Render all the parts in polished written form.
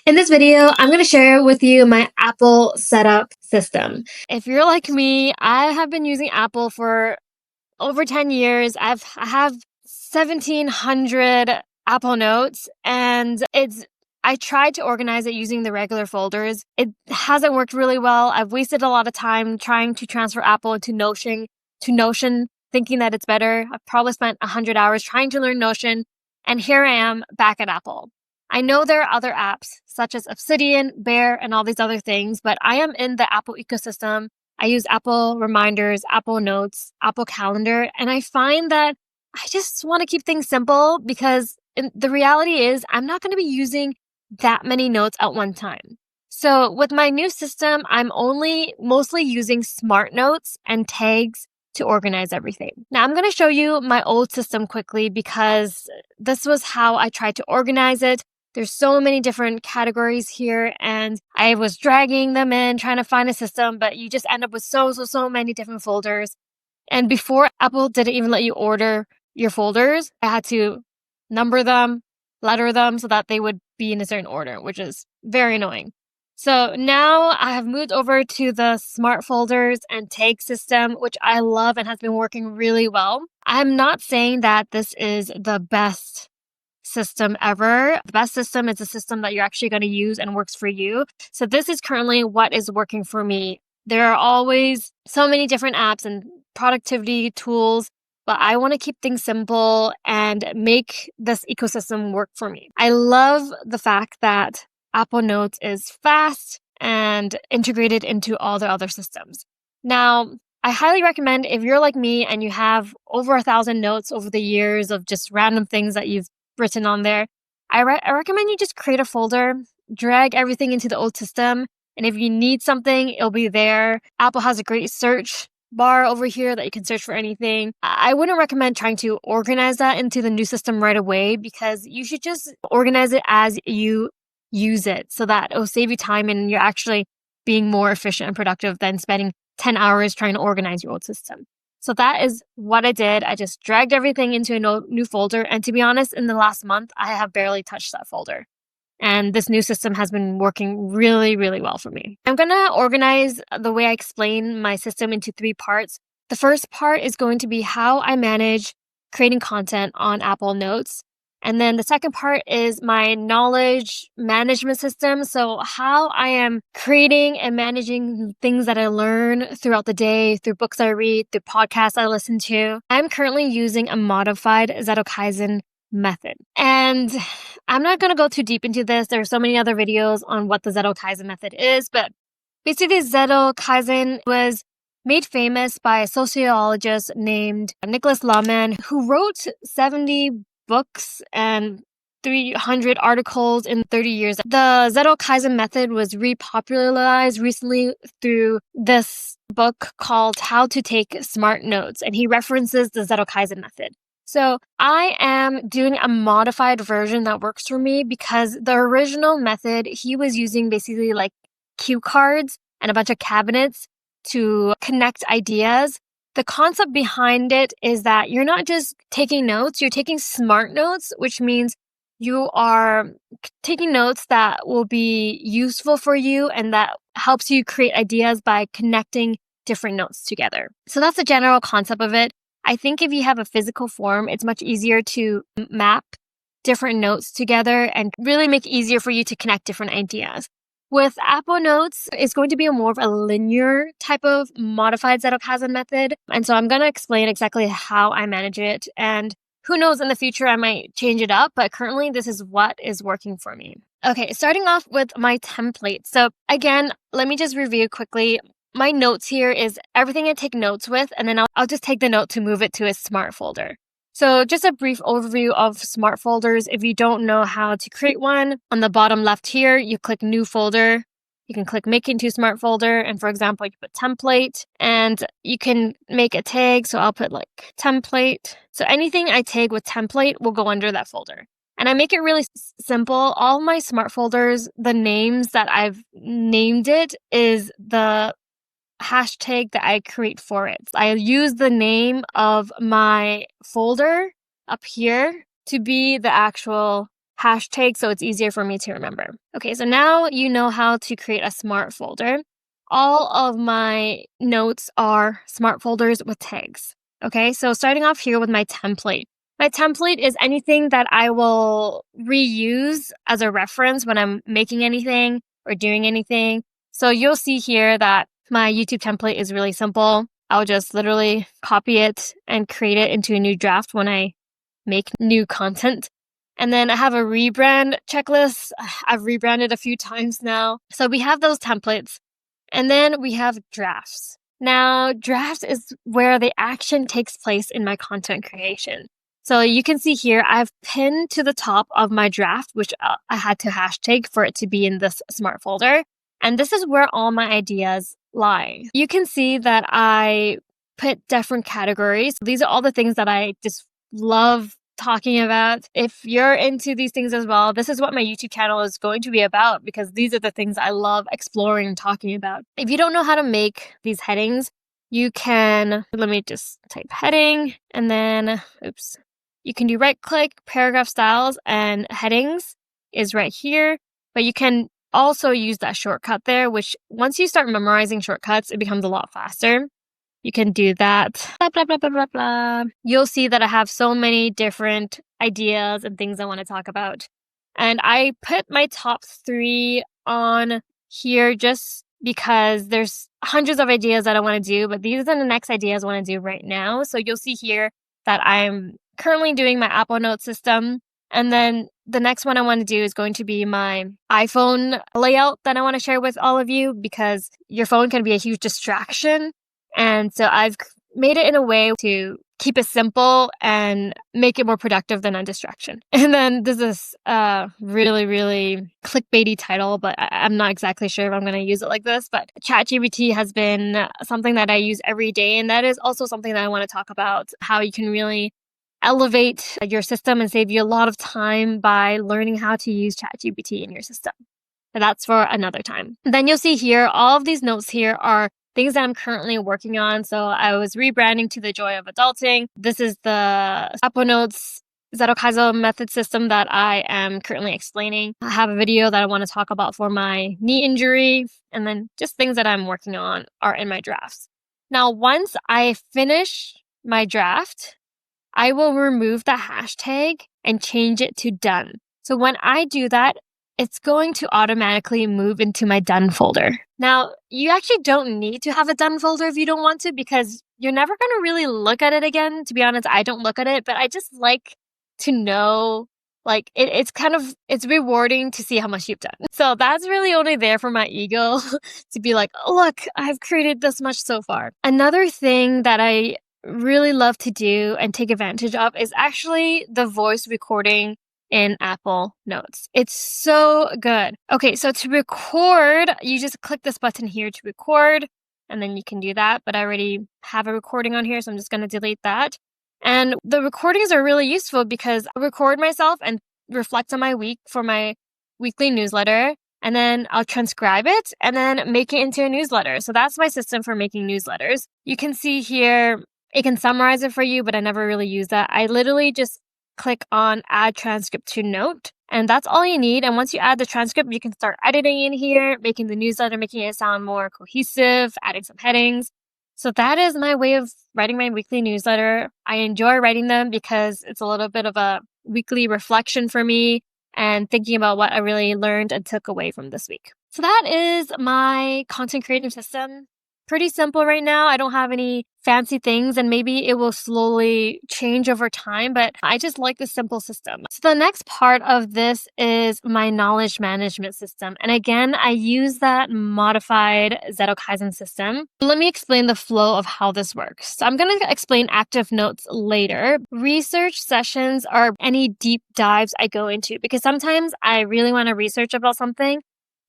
In this video, I'm going to share with you my Apple setup system. If you're like me, I have been using Apple for over 10 years. I have 1,700 Apple Notes, and I tried to organize it using the regular folders. It hasn't worked really well. I've wasted a lot of time trying to transfer Apple into Notion, thinking that it's better. I've probably spent 100 hours trying to learn Notion, and here I am back at Apple. I know there are other apps such as Obsidian, Bear, and all these other things, but I am in the Apple ecosystem. I use Apple Reminders, Apple Notes, Apple Calendar, and I find that I just want to keep things simple because the reality is I'm not going to be using that many notes at one time. So with my new system, I'm only mostly using smart notes and tags to organize everything. Now I'm going to show you my old system quickly because this was how I tried to organize it. There's so many different categories here, and I was dragging them in, trying to find a system, but you just end up with so many different folders. And before, Apple didn't even let you order your folders. I had to number them, letter them so that they would be in a certain order, which is very annoying. So now I have moved over to the smart folders and tag system, which I love and has been working really well. I'm not saying that this is the best system ever. The best system is a system that you're actually going to use and works for you. So this is currently what is working for me. There are always so many different apps and productivity tools, but I want to keep things simple and make this ecosystem work for me. I love the fact that Apple Notes is fast and integrated into all the other systems. Now, I highly recommend if you're like me and you have over 1,000 notes over the years of just random things that you've written on there, I recommend you just create a folder, drag everything into the old system, and if you need something, it'll be there. Apple has a great search bar over here that you can search for anything. I wouldn't recommend trying to organize that into the new system right away because you should just organize it as you use it so that it'll save you time and you're actually being more efficient and productive than spending 10 hours trying to organize your old system. So that is what I did. I just dragged everything into a new folder. And to be honest, in the last month, I have barely touched that folder. And this new system has been working really well for me. I'm going to organize the way I explain my system into 3 parts. The first part is going to be how I manage creating content on Apple Notes. And then the second part is my knowledge management system. So how I am creating and managing things that I learn throughout the day, through books I read, through podcasts I listen to. I'm currently using a modified Zettelkasten method. And I'm not going to go too deep into this. There are so many other videos on what the Zettelkasten method is, but basically Zettelkasten was made famous by a sociologist named Nicholas Lahmann, who wrote 70 books and 300 articles in 30 years. The Zettelkasten method was repopularized recently through this book called How to Take Smart Notes, and he references the Zettelkasten method. So I am doing a modified version that works for me because the original method, he was using basically like cue cards and a bunch of cabinets to connect ideas. The concept behind it is that you're not just taking notes, you're taking smart notes, which means you are taking notes that will be useful for you and that helps you create ideas by connecting different notes together. So that's the general concept of it. I think if you have a physical form, it's much easier to map different notes together and really make it easier for you to connect different ideas. With Apple Notes, it's going to be more of a linear type of modified Zettelkasten method. And so I'm going to explain exactly how I manage it. And who knows, in the future, I might change it up. But currently, this is what is working for me. Okay, starting off with my template. So again, let me just review quickly. My notes here is everything I take notes with, and then I'll just take the note to move it to a smart folder. So just a brief overview of smart folders. If you don't know how to create one, on the bottom left here, you click new folder. You can click make into smart folder. And for example, you put template and you can make a tag. So I'll put like template. So anything I tag with template will go under that folder. And I make it really simple. All my smart folders, the names that I've named it is the hashtag that I create for it. I use the name of my folder up here to be the actual hashtag so it's easier for me to remember. Okay, so now you know how to create a smart folder. All of my notes are smart folders with tags. Okay, so starting off here with my template. My template is anything that I will reuse as a reference when I'm making anything or doing anything. So you'll see here that my YouTube template is really simple. I'll just literally copy it and create it into a new draft when I make new content. And then I have a rebrand checklist. I've rebranded a few times now. So we have those templates. And then we have drafts. Now, drafts is where the action takes place in my content creation. So you can see here, I've pinned to the top of my draft, which I had to hashtag for it to be in this smart folder. And this is where all my ideas lie. You can see that I put different categories. These are all the things that I just love talking about. If you're into these things as well, this is what my YouTube channel is going to be about because these are the things I love exploring and talking about. If you don't know how to make these headings, you can, let me just type heading and then, you can do right click, paragraph styles, and headings is right here, but you can also use that shortcut there, which once you start memorizing shortcuts, it becomes a lot faster. You can do that. Blah, blah, blah, blah, blah, blah. You'll see that I have so many different ideas and things I want to talk about. And I put my top 3 on here just because there's hundreds of ideas that I want to do, but these are the next ideas I want to do right now. So you'll see here that I'm currently doing my Apple Note system. And then the next one I want to do is going to be my iPhone layout that I want to share with all of you because your phone can be a huge distraction. And so I've made it in a way to keep it simple and make it more productive than a distraction. And then this is a really, really clickbaity title, but I'm not exactly sure if I'm going to use it like this. But ChatGPT has been something that I use every day. And that is also something that I want to talk about, how you can really elevate your system and save you a lot of time by learning how to use ChatGPT in your system. But that's for another time. Then you'll see here, all of these notes here are things that I'm currently working on. So I was rebranding to the joy of adulting. This is the Apple Notes Zettelkasten method system that I am currently explaining. I have a video that I want to talk about for my knee injury. And then just things that I'm working on are in my drafts. Now, once I finish my draft, I will remove the hashtag and change it to done. So when I do that, it's going to automatically move into my done folder. Now, you actually don't need to have a done folder if you don't want to because you're never going to really look at it again. To be honest, I don't look at it, but I just like to know, like, it's rewarding to see how much you've done. So that's really only there for my ego to be like, oh, look, I've created this much so far. Another thing that I really love to do and take advantage of is actually the voice recording in Apple Notes. It's so good. Okay, so to record, you just click this button here to record, and then you can do that, but I already have a recording on here, so I'm just going to delete that. And the recordings are really useful because I record myself and reflect on my week for my weekly newsletter, and then I'll transcribe it and then make it into a newsletter. So that's my system for making newsletters. You can see here, it can summarize it for you, but I never really use that. I literally just click on add transcript to note, and that's all you need. And once you add the transcript, you can start editing in here, making the newsletter, making it sound more cohesive, adding some headings. So that is my way of writing my weekly newsletter. I enjoy writing them because it's a little bit of a weekly reflection for me and thinking about what I really learned and took away from this week. So that is my content creating system. Pretty simple right now. I don't have any fancy things and maybe it will slowly change over time, but I just like the simple system. So the next part of this is my knowledge management system. And again, I use that modified Zettelkasten system. Let me explain the flow of how this works. So I'm going to explain active notes later. Research sessions are any deep dives I go into because sometimes I really want to research about something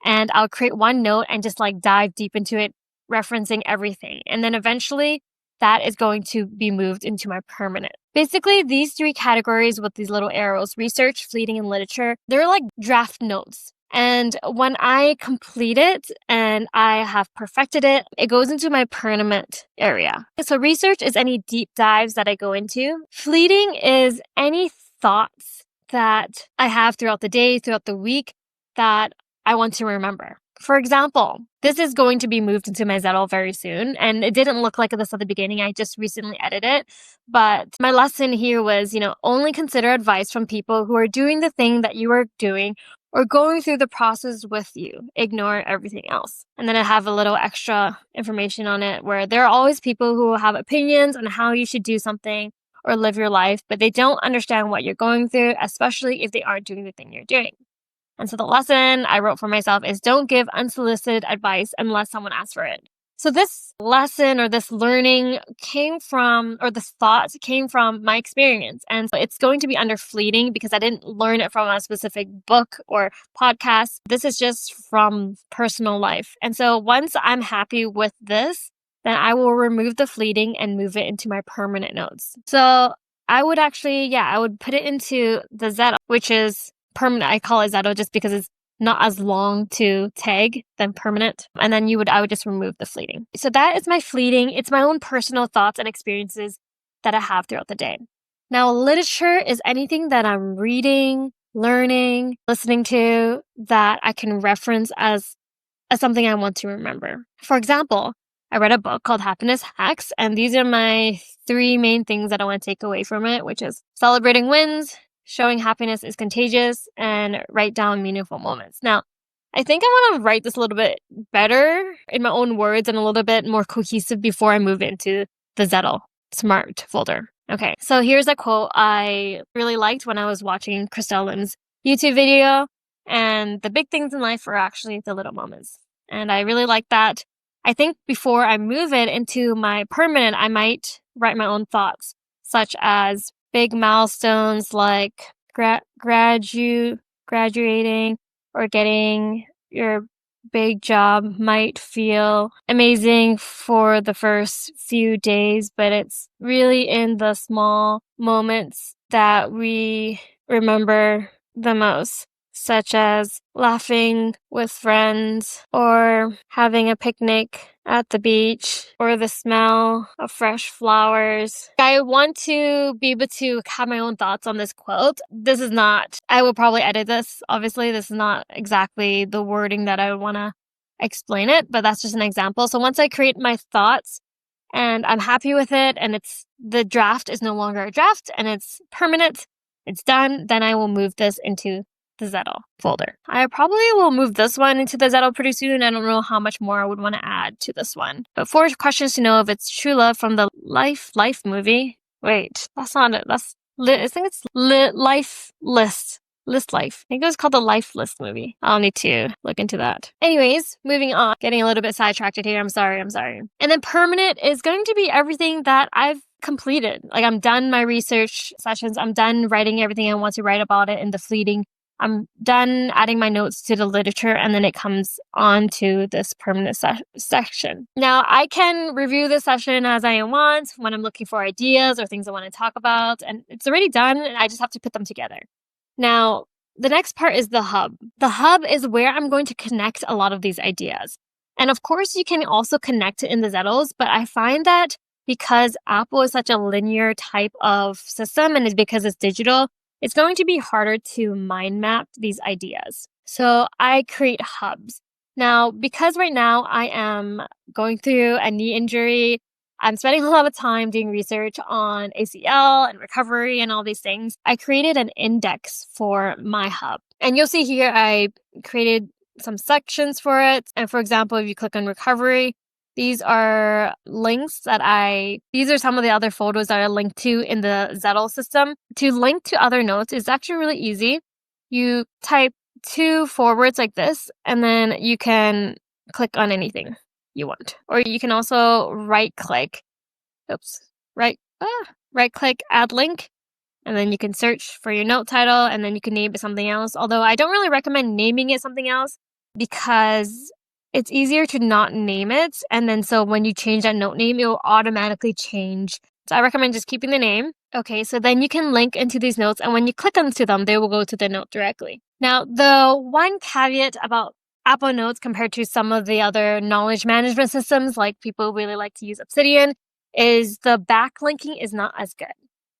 and I'll create one note and just like dive deep into it, referencing everything. And then eventually that is going to be moved into my permanent. Basically, these 3 categories with these little arrows, research, fleeting, and literature, they're like draft notes. And when I complete it and I have perfected it, it goes into my permanent area. So research is any deep dives that I go into. Fleeting is any thoughts that I have throughout the day, throughout the week that I want to remember. For example, this is going to be moved into my Zettel very soon, and it didn't look like this at the beginning. I just recently edited it. But my lesson here was, only consider advice from people who are doing the thing that you are doing or going through the process with you. Ignore everything else. And then I have a little extra information on it where there are always people who have opinions on how you should do something or live your life, but they don't understand what you're going through, especially if they aren't doing the thing you're doing. And so the lesson I wrote for myself is don't give unsolicited advice unless someone asks for it. So this lesson or this learning came from, or this thought came from my experience. And it's going to be under fleeting because I didn't learn it from a specific book or podcast. This is just from personal life. And so once I'm happy with this, then I will remove the fleeting and move it into my permanent notes. So I would actually, I would put it into the Zettel, which is permanent. I call it Zettel just because it's not as long to tag than permanent. And then I would just remove the fleeting. So that is my fleeting. It's my own personal thoughts and experiences that I have throughout the day. Now, literature is anything that I'm reading, learning, listening to that I can reference as something I want to remember. For example, I read a book called Happiness Hacks, and these are my 3 main things that I want to take away from it, which is celebrating wins, showing happiness is contagious, and write down meaningful moments. Now, I think I want to write this a little bit better in my own words and a little bit more cohesive before I move into the Zettel Smart folder. Okay, so here's a quote I really liked when I was watching Christelle Lim's YouTube video, and the big things in life are actually the little moments. And I really like that. I think before I move it into my permanent, I might write my own thoughts, such as big milestones like graduating or getting your big job might feel amazing for the first few days, but it's really in the small moments that we remember the most, such as laughing with friends or having a picnic at the beach or the smell of fresh flowers. I want to be able to have my own thoughts on this quote. This is not, I will probably edit this. Obviously, this is not exactly the wording that I want to explain it, but that's just an example. So once I create my thoughts and I'm happy with it and the draft is no longer a draft and it's permanent, it's done, then I will move this into the Zettel folder. I probably will move this one into the Zettel pretty soon. I don't know how much more I would want to add to this one. But 4 questions to know if it's true love from the Life movie. Wait, that's not it. I think it's Life List. List Life. I think it was called the Life List movie. I'll need to look into that. Anyways, moving on. Getting a little bit sidetracked here. I'm sorry. And then permanent is going to be everything that I've completed. Like I'm done my research sessions. I'm done writing everything I want to write about it in the fleeting. I'm done adding my notes to the literature, and then it comes on to this permanent section. Now, I can review this session as I want when I'm looking for ideas or things I want to talk about, and it's already done, and I just have to put them together. Now, the next part is the hub. The hub is where I'm going to connect a lot of these ideas. And of course, you can also connect it in the Zettels, but I find that because Apple is such a linear type of system, and it's because it's digital, it's going to be harder to mind map these ideas. So I create hubs. Now, because right now I am going through a knee injury, I'm spending a lot of time doing research on ACL and recovery and all these things. I created an index for my hub. And you'll see here I created some sections for it. And for example, if you click on recovery, these are links these are some of the other photos that are linked to in the Zettel system. To link to other notes is actually really easy. You type 2 forwards like this, and then you can click on anything you want. Or you can also right click, add link, and then you can search for your note title, and then you can name it something else. Although I don't really recommend naming it something else because it's easier to not name it. And then so when you change that note name, it will automatically change. So I recommend just keeping the name. Okay, so then you can link into these notes. And when you click onto them, they will go to the note directly. Now, the one caveat about Apple Notes compared to some of the other knowledge management systems, like people really like to use Obsidian, is the backlinking is not as good.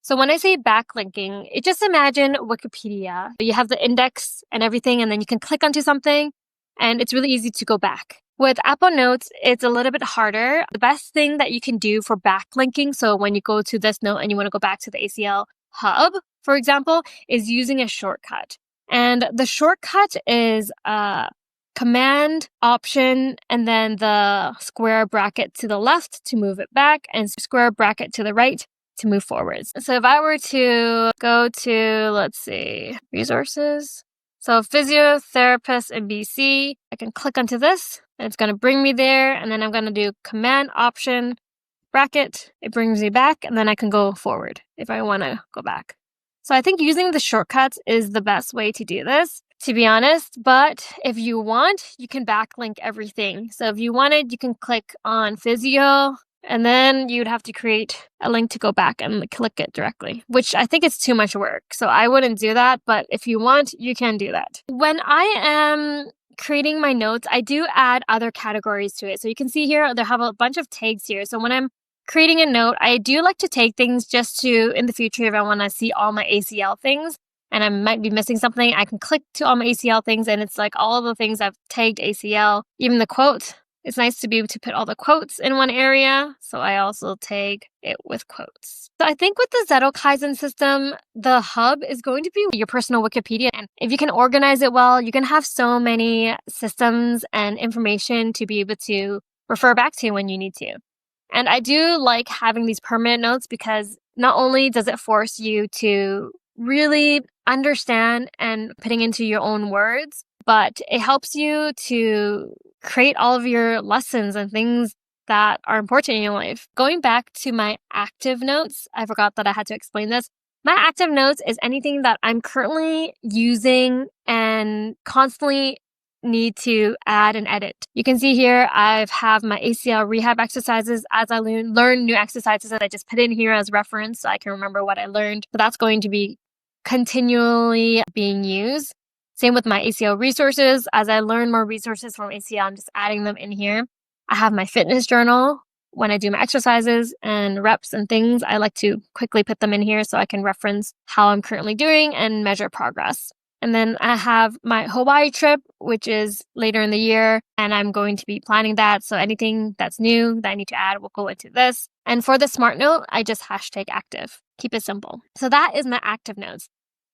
So when I say backlinking, just imagine Wikipedia. You have the index and everything, and then you can click onto something, and it's really easy to go back. With Apple Notes, it's a little bit harder. The best thing that you can do for backlinking, so when you go to this note and you want to go back to the ACL hub, for example, is using a shortcut. And the shortcut is Command, Option, and then the square bracket to the left to move it back, and square bracket to the right to move forwards. So if I were to go to, let's see, resources. So physiotherapist in BC, I can click onto this and it's going to bring me there. And then I'm going to do Command, Option, bracket. It brings me back, and then I can go forward if I want to go back. So I think using the shortcuts is the best way to do this, to be honest. But if you want, you can backlink everything. So if you wanted, you can click on physio, and then you'd have to create a link to go back and click it directly, which I think is too much work. So I wouldn't do that. But if you want, you can do that. When I am creating my notes, I do add other categories to it. So you can see here, they have a bunch of tags here. So when I'm creating a note, I do like to take things just to, in the future, if I want to see all my ACL things and I might be missing something, I can click to all my ACL things, and it's like all of the things I've tagged ACL, even the quote. It's nice to be able to put all the quotes in one area. So I also tag it with quotes. So I think with the Zettelkasten system, the hub is going to be your personal Wikipedia. And if you can organize it well, you can have so many systems and information to be able to refer back to when you need to. And I do like having these permanent notes because not only does it force you to really understand and putting into your own words, but it helps you to create all of your lessons and things that are important in your life. Going back to my active notes, I forgot that I had to explain this. My active notes is anything that I'm currently using and constantly need to add and edit. You can see here I have my ACL rehab exercises. As I learn new exercises, I just put in here as reference so I can remember what I learned. So that's going to be continually being used. Same with my ACL resources. As I learn more resources from ACL, I'm just adding them in here. I have my fitness journal. When I do my exercises and reps and things, I like to quickly put them in here so I can reference how I'm currently doing and measure progress. And then I have my Hawaii trip, which is later in the year, and I'm going to be planning that. So anything that's new that I need to add will go into this. And for the smart note, I just hashtag active. Keep it simple. So that is my active notes.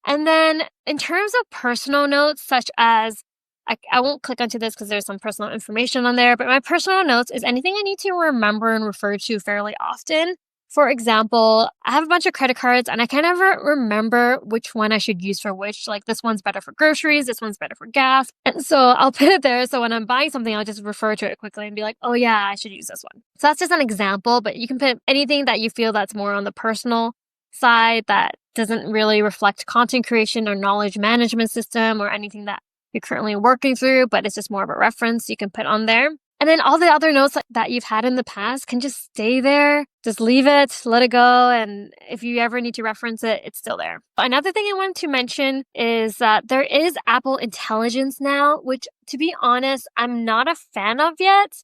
And then in terms of personal notes, such as, I won't click onto this because there's some personal information on there, but my personal notes is anything I need to remember and refer to fairly often. For example, I have a bunch of credit cards and I can never remember which one I should use for which. Like this one's better for groceries, this one's better for gas. And so I'll put it there. So when I'm buying something, I'll just refer to it quickly and be like, oh yeah, I should use this one. So that's just an example, but you can put anything that you feel that's more on the personal side that doesn't really reflect content creation or knowledge management system or anything that you're currently working through, but it's just more of a reference you can put on there. And then all the other notes that you've had in the past can just stay there. Just leave it, let it go. And if you ever need to reference it, it's still there. Another thing I wanted to mention is that there is Apple Intelligence now, which to be honest, I'm not a fan of yet.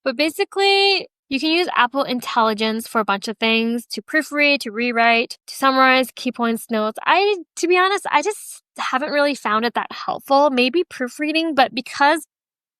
But basically, you can use Apple Intelligence for a bunch of things, to proofread, to rewrite, to summarize key points notes. To be honest, I just haven't really found it that helpful. Maybe proofreading, but because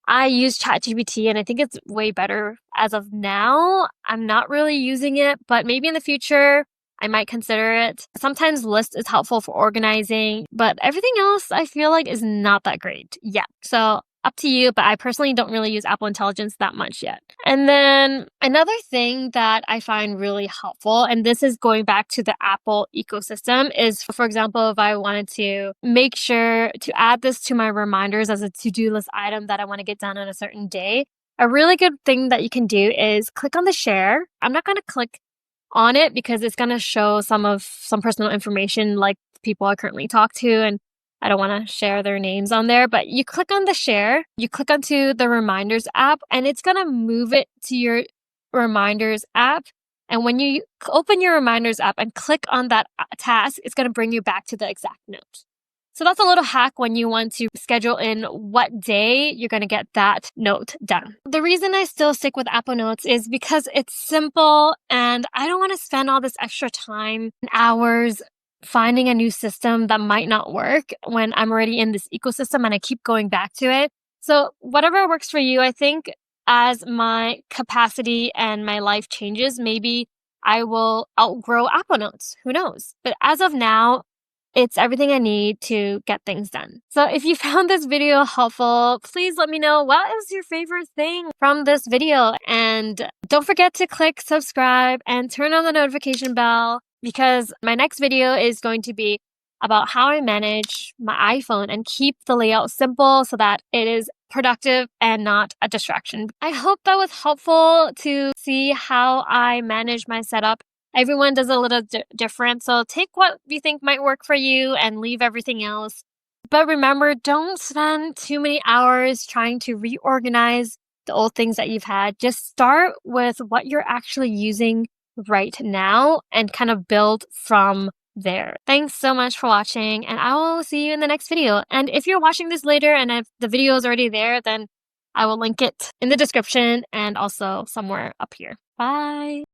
I use ChatGPT and I think it's way better as of now, I'm not really using it, but maybe in the future, I might consider it. Sometimes list is helpful for organizing, but everything else I feel like is not that great yet. So up to you, but I personally don't really use Apple Intelligence that much yet. And then another thing that I find really helpful, and this is going back to the Apple ecosystem, is for example, if I wanted to make sure to add this to my reminders as a to-do list item that I want to get done on a certain day, a really good thing that you can do is click on the share. I'm not going to click on it because it's going to show some personal information like people I currently talk to, and I don't want to share their names on there, but you click on the share, you click onto the reminders app, and it's going to move it to your reminders app. And when you open your reminders app and click on that task, it's going to bring you back to the exact note. So that's a little hack when you want to schedule in what day you're going to get that note done. The reason I still stick with Apple Notes is because it's simple and I don't want to spend all this extra time and hours finding a new system that might not work when I'm already in this ecosystem and I keep going back to it. So whatever works for you, I think as my capacity and my life changes, maybe I will outgrow Apple Notes. Who knows? But as of now, it's everything I need to get things done. So if you found this video helpful, please let me know what is your favorite thing from this video. And don't forget to click subscribe and turn on the notification bell because my next video is going to be about how I manage my iPhone and keep the layout simple so that it is productive and not a distraction. I hope that was helpful to see how I manage my setup. Everyone does a little different, so take what you think might work for you and leave everything else. But remember, don't spend too many hours trying to reorganize the old things that you've had. Just start with what you're actually using right now and kind of build from there. Thanks so much for watching, and I will see you in the next video. And if you're watching this later and if the video is already there, then I will link it in the description and also somewhere up here. Bye!